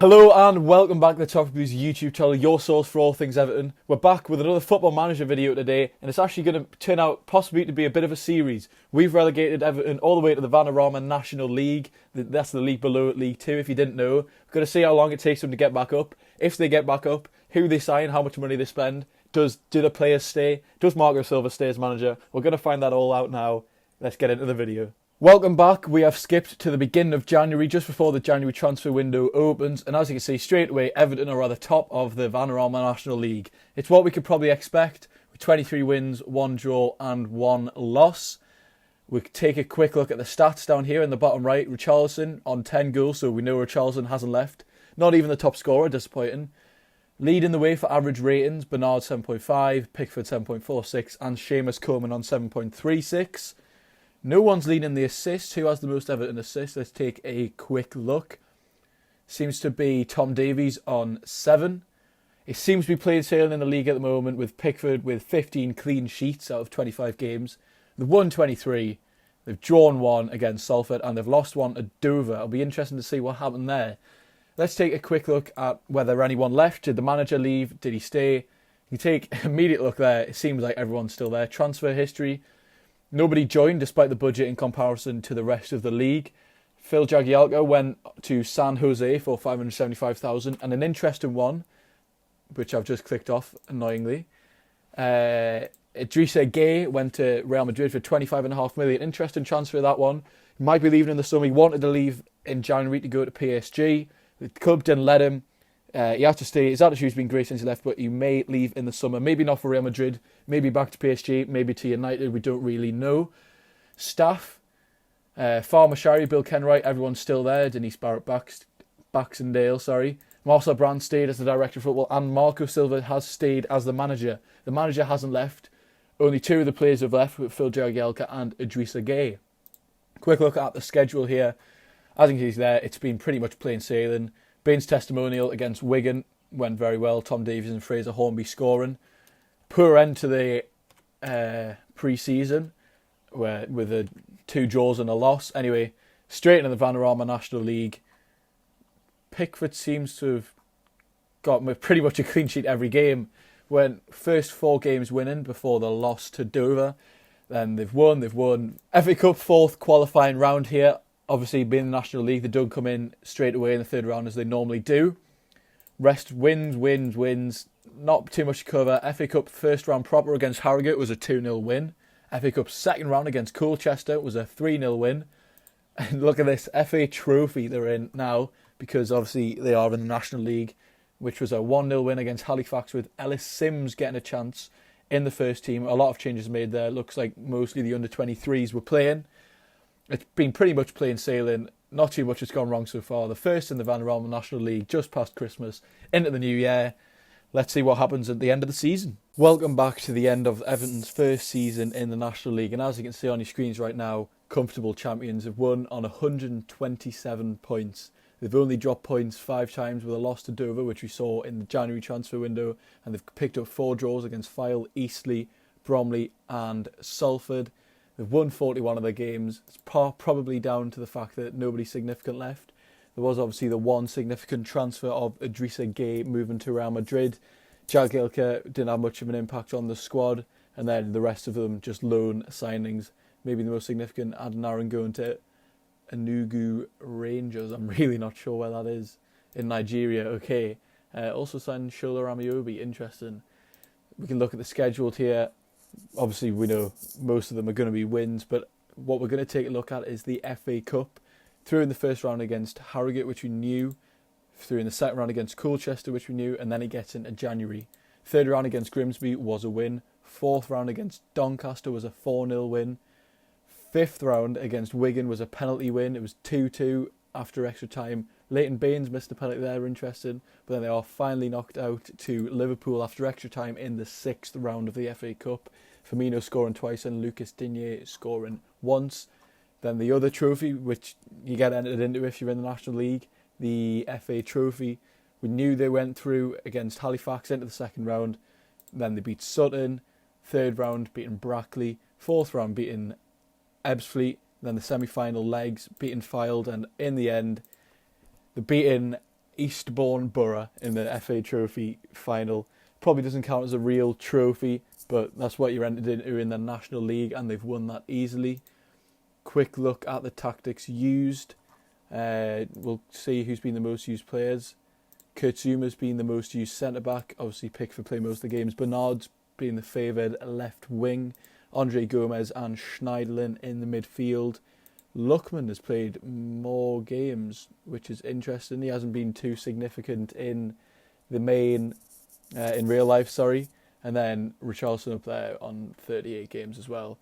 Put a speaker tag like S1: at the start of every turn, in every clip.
S1: Hello and welcome back to the Toffee YouTube channel, your source for all things Everton. We're back with another Football Manager video today, and it's actually going to turn out possibly to be a bit of a series. We've relegated Everton all the way to the Vanarama National League. That's the league below League 2, if you didn't know. We're going to see how long it takes them to get back up. If they get back up, who they sign, how much money they spend, do the players stay, does Marco Silva stay as manager? We're going to find that all out now. Let's get into the video. Welcome back. We have skipped to the beginning of January, just before the January transfer window opens, and as you can see straight away, Everton are at the top of the Vanarama National League. It's what we could probably expect, with 23 wins, 1 draw and 1 loss. We take a quick look at the stats down here in the bottom right. Richarlison on 10 goals, so we know Richarlison hasn't left. Not even the top scorer, disappointing. Leading the way for average ratings, Bernard 7.5, Pickford 7.46 and Seamus Coleman on 7.36. No one's leading the assists. Who has the most Everton assists? Let's take a quick look. Seems to be Tom Davies on 7. He seems to be playing sailing in the league at the moment, with Pickford with 15 clean sheets out of 25 games. They've won 23. They've drawn 1 against Salford and they've lost 1 at Dover. It'll be interesting to see what happened there. Let's take a quick look at whether anyone left. Did the manager leave? Did he stay? You take an immediate look there. It seems like everyone's still there. Transfer history. Nobody joined despite the budget in comparison to the rest of the league. Phil Jagielka went to San Jose for $575,000, and an interesting one, which I've just clicked off annoyingly. Idrissa Gueye went to Real Madrid for $25.5 million. Interesting transfer, that one. He might be leaving in the summer. He wanted to leave in January to go to PSG. The club didn't let him. He had to stay. His attitude's been great since he left, but he may leave in the summer. Maybe not for Real Madrid. Maybe back to PSG. Maybe to United. We don't really know. Staff. Farmer Shari, Bill Kenwright, everyone's still there. Denise Baxendale, sorry. Marcel Brand stayed as the director of football, and Marco Silva has stayed as the manager. The manager hasn't left. Only 2 of the players have left, with Phil Jagielka and Idrissa Gueye. Quick look at the schedule here. As you can see there, it's been pretty much plain sailing. Baines' testimonial against Wigan went very well. Tom Davies and Fraser Hornby scoring. Poor end to the pre-season, with 2 draws and a loss. Anyway, straight into the Vanarama National League. Pickford seems to have got pretty much a clean sheet every game. Went first 4 games winning before the loss to Dover. Then they've won. FA Cup 4th qualifying round here. Obviously, being in the National League, they don't come in straight away in the 3rd round as they normally do. Rest wins. Not too much to cover. FA Cup 1st round proper against Harrogate was a 2-0 win. FA Cup 2nd round against Colchester was a 3-0 win. And look at this, FA Trophy they're in now, because obviously they are in the National League, which was a 1-0 win against Halifax, with Ellis Sims getting a chance in the first team. A lot of changes made there. Looks like mostly the under-23s were playing. It's been pretty much plain sailing. Not too much has gone wrong so far. The first in the Vanarama National League, just past Christmas, into the new year. Let's see what happens at the end of the season. Welcome back to the end of Everton's first season in the National League. And as you can see on your screens right now, comfortable champions have won on 127 points. They've only dropped points 5 times, with a loss to Dover, which we saw in the January transfer window. And they've picked up 4 draws against Fylde, Eastleigh, Bromley and Salford. They've won 41 of their games. It's probably down to the fact that nobody significant left. There was obviously the one significant transfer of Idrissa Gueye moving to Real Madrid. Jagielka didn't have much of an impact on the squad, and then the rest of them just loan signings. Maybe the most significant, Adanaran going to Enugu Rangers. I'm really not sure where that is. In Nigeria, okay. Also signed Shola Ramiobi, interesting. We can look at the schedule here. Obviously, we know most of them are going to be wins, but what we're going to take a look at is the FA Cup. Through in the first round against Harrogate, which we knew. Through in the second round against Colchester, which we knew. And then it gets into January. 3rd round against Grimsby was a win. 4th round against Doncaster was a 4-0 win. 5th round against Wigan was a penalty win. It was 2-2 after extra time. Leighton Baines missed a penalty there, interesting. But then they are finally knocked out to Liverpool after extra time in the 6th round of the FA Cup. Firmino scoring twice and Lucas Digne scoring once. Then the other trophy, which you get entered into if you're in the National League, the FA Trophy. We knew they went through against Halifax into the 2nd round. Then they beat Sutton. 3rd round beating Brackley. 4th round beating Ebbsfleet. Then the semi-final legs beating Fylde. And in the end, the beating Eastbourne Borough in the FA Trophy final. Probably doesn't count as a real trophy, but that's what you're entered into in the National League, and they've won that easily. Quick look at the tactics used. We'll see who's been the most used players. Kurt Zuma's been the most used centre-back, obviously Pickford playing most of the games. Bernard's been the favoured left wing. Andre Gomez and Schneiderlin in the midfield. Lookman has played more games, which is interesting. He hasn't been too significant in the main, in real life, sorry. And then Richarlison up there on 38 games as well.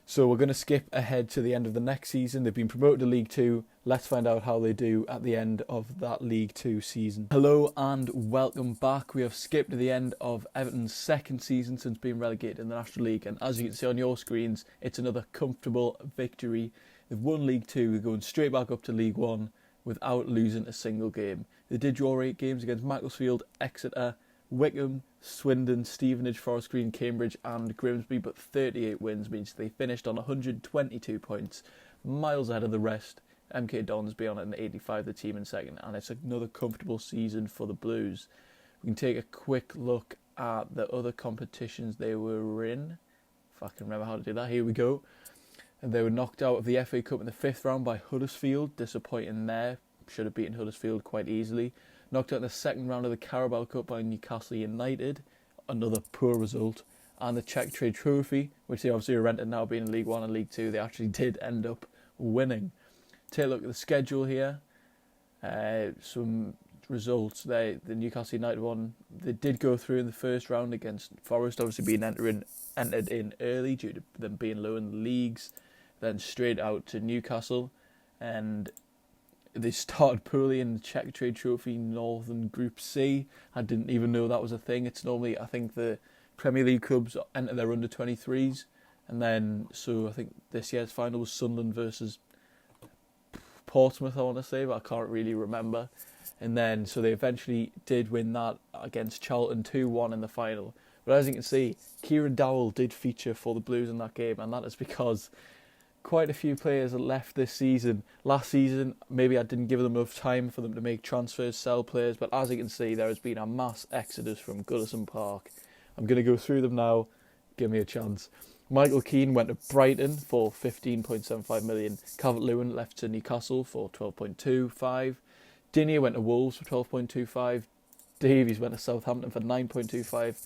S1: So we're going to skip ahead to the end of the next season. They've been promoted to League 2. Let's find out how they do at the end of that League 2 season. Hello and welcome back. We have skipped to the end of Everton's second season since being relegated in the National League. And as you can see on your screens, it's another comfortable victory. They've won League 2. They're going straight back up to League 1 without losing a single game. They did draw 8 games against Macclesfield, Exeter, Wickham, Swindon, Stevenage, Forest Green, Cambridge and Grimsby, but 38 wins means they finished on 122 points, miles ahead of the rest. MK Dons be on at 85, the team in second, and it's another comfortable season for the Blues. We can take a quick look at the other competitions they were in, if I can remember how to do that. Here we go. And they were knocked out of the FA Cup in the 5th round by Huddersfield, disappointing there, should have beaten Huddersfield quite easily. Knocked out in the 2nd round of the Carabao Cup by Newcastle United, another poor result. And the Czech Trade Trophy, which they obviously are rented now being in League 1 and League 2, they actually did end up winning. Take a look at the schedule here. Some results. The Newcastle United one, they did go through in the 1st round against Forest, obviously being entered in early due to them being low in the leagues. Then straight out to Newcastle, and they started poorly in the Czech Trade Trophy Northern Group C. I didn't even know that was a thing. It's normally, I think, the Premier League clubs enter their under-23s. And then, so I think this year's final was Sunderland versus Portsmouth, I want to say, but I can't really remember. And then, so they eventually did win that against Charlton 2-1 in the final. But as you can see, Kieran Dowell did feature for the Blues in that game, and that is because quite a few players left this season. Last season, maybe I didn't give them enough time for them to make transfers, sell players, but as you can see, there has been a mass exodus from Goodison Park. I'm going to go through them now. Give me a chance. Michael Keane went to Brighton for 15.75 million. Calvert-Lewin left to Newcastle for 12.25. Digne went to Wolves for 12.25. Davies went to Southampton for 9.25.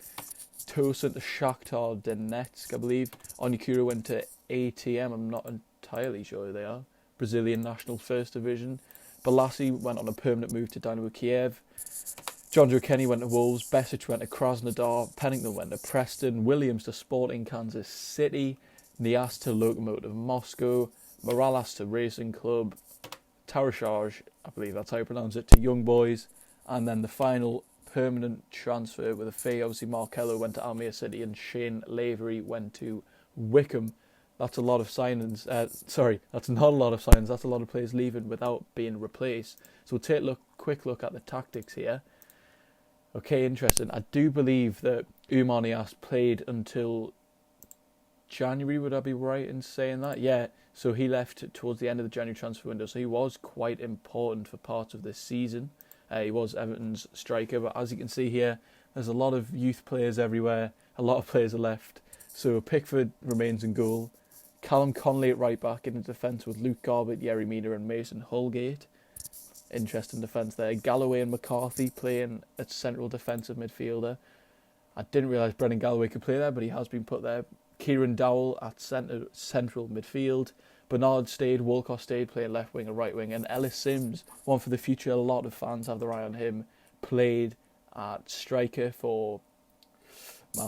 S1: Tosin to Shakhtar Donetsk, I believe. Onyekuru went to ATM, I'm not entirely sure who they are. Brazilian National First Division. Balassi went on a permanent move to Dynamo Kiev. John Joe Kenny went to Wolves. Besic went to Krasnodar. Pennington went to Preston. Williams to Sporting Kansas City. Nias to Lokomotiv Moscow. Morales to Racing Club. Tarashaj, I believe that's how you pronounce it, to Young Boys. And then the final permanent transfer with a fee. Obviously, Markello went to Almere City and Shane Lavery went to Wickham. That's a lot of signings. That's not a lot of signings. That's a lot of players leaving without being replaced. So we'll take a quick look at the tactics here. Okay, interesting. I do believe that Oumar Niasse played until January. Would I be right in saying that? Yeah. So he left towards the end of the January transfer window. So he was quite important for parts of this season. He was Everton's striker. But as you can see here, there's a lot of youth players everywhere. A lot of players are left. So Pickford remains in goal. Callum Connolly at right back in the defence with Luke Garbett, Yerry Mina and Mason Holgate. Interesting defence there. Galloway and McCarthy playing at central defensive midfielder. I didn't realise Brendan Galloway could play there, but he has been put there. Kieran Dowell at central midfield. Bernard stayed, Walcott stayed, playing left wing and right wing. And Ellis Sims, one for the future, a lot of fans have their eye on him, played at striker for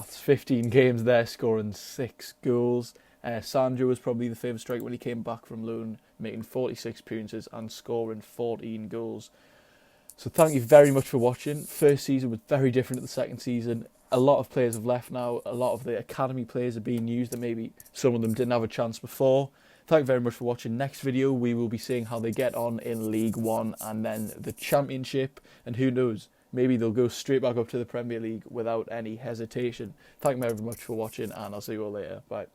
S1: 15 games there, scoring 6 goals. Sandro was probably the favourite striker when he came back from loan, making 46 appearances and scoring 14 goals. So thank you very much for watching. First season was very different to the second season. A lot of players have left now. A lot of the academy players are being used and maybe some of them didn't have a chance before. Thank you very much for watching. Next video we will be seeing how they get on in League 1 and then the Championship, and who knows, maybe they'll go straight back up to the Premier League without any hesitation. Thank you very much for watching and I'll see you all later. Bye.